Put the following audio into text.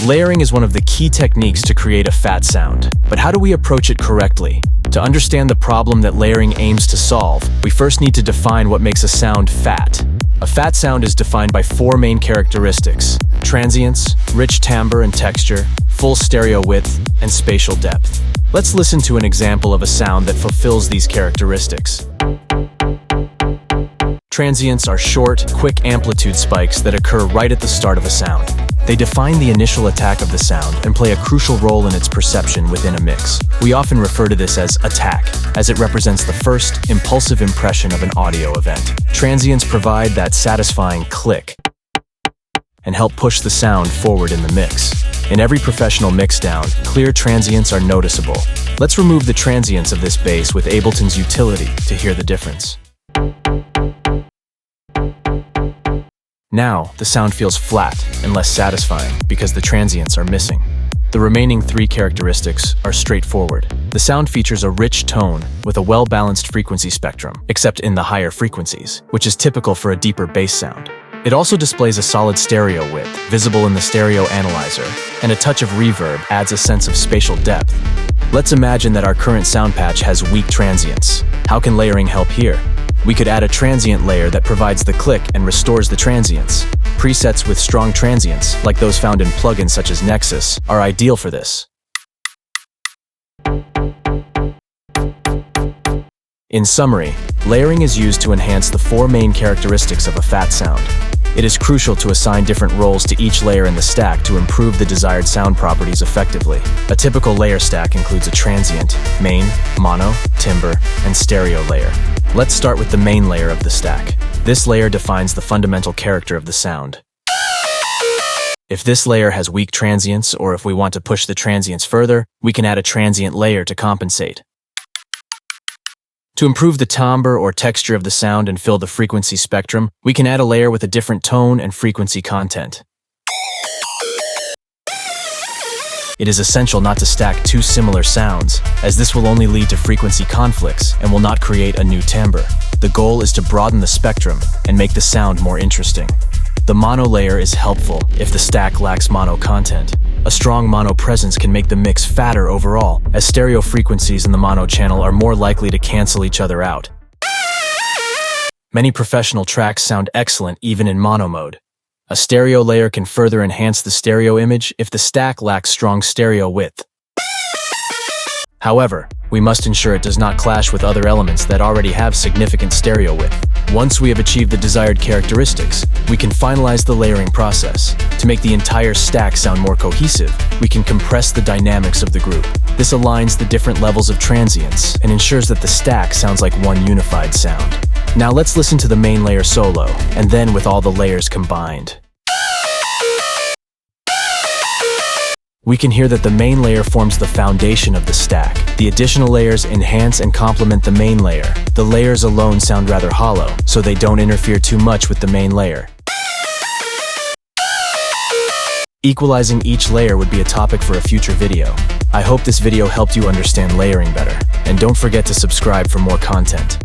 Layering is one of the key techniques to create a fat sound. But how do we approach it correctly? To understand the problem that layering aims to solve, we first need to define what makes a sound fat. A fat sound is defined by four main characteristics: transients, rich timbre and texture, full stereo width, and spatial depth. Let's listen to an example of a sound that fulfills these characteristics. Transients are short, quick amplitude spikes that occur right at the start of a sound. They define the initial attack of the sound and play a crucial role in its perception within a mix. We often refer to this as attack, as it represents the first, impulsive impression of an audio event. Transients provide that satisfying click and help push the sound forward in the mix. In every professional mixdown, clear transients are noticeable. Let's remove the transients of this bass with Ableton's utility to hear the difference. Now, the sound feels flat and less satisfying because the transients are missing. The remaining three characteristics are straightforward. The sound features a rich tone with a well-balanced frequency spectrum, except in the higher frequencies, which is typical for a deeper bass sound. It also displays a solid stereo width, visible in the stereo analyzer, and a touch of reverb adds a sense of spatial depth. Let's imagine that our current sound patch has weak transients. How can layering help here? We could add a transient layer that provides the click and restores the transients. Presets with strong transients, like those found in plugins such as Nexus, are ideal for this. In summary, layering is used to enhance the four main characteristics of a fat sound. It is crucial to assign different roles to each layer in the stack to improve the desired sound properties effectively. A typical layer stack includes a transient, main, mono, timbre, and stereo layer. Let's start with the main layer of the stack. This layer defines the fundamental character of the sound. If this layer has weak transients, or if we want to push the transients further, we can add a transient layer to compensate. To improve the timbre or texture of the sound and fill the frequency spectrum, we can add a layer with a different tone and frequency content. It is essential not to stack two similar sounds, as this will only lead to frequency conflicts and will not create a new timbre. The goal is to broaden the spectrum and make the sound more interesting. The mono layer is helpful if the stack lacks mono content. A strong mono presence can make the mix fatter overall, as stereo frequencies in the mono channel are more likely to cancel each other out. Many professional tracks sound excellent even in mono mode. A stereo layer can further enhance the stereo image if the stack lacks strong stereo width. However, we must ensure it does not clash with other elements that already have significant stereo width. Once we have achieved the desired characteristics, we can finalize the layering process. To make the entire stack sound more cohesive, we can compress the dynamics of the group. This aligns the different levels of transients and ensures that the stack sounds like one unified sound. Now let's listen to the main layer solo, and then with all the layers combined. We can hear that the main layer forms the foundation of the stack. The additional layers enhance and complement the main layer. The layers alone sound rather hollow, so they don't interfere too much with the main layer. Equalizing each layer would be a topic for a future video. I hope this video helped you understand layering better. And don't forget to subscribe for more content.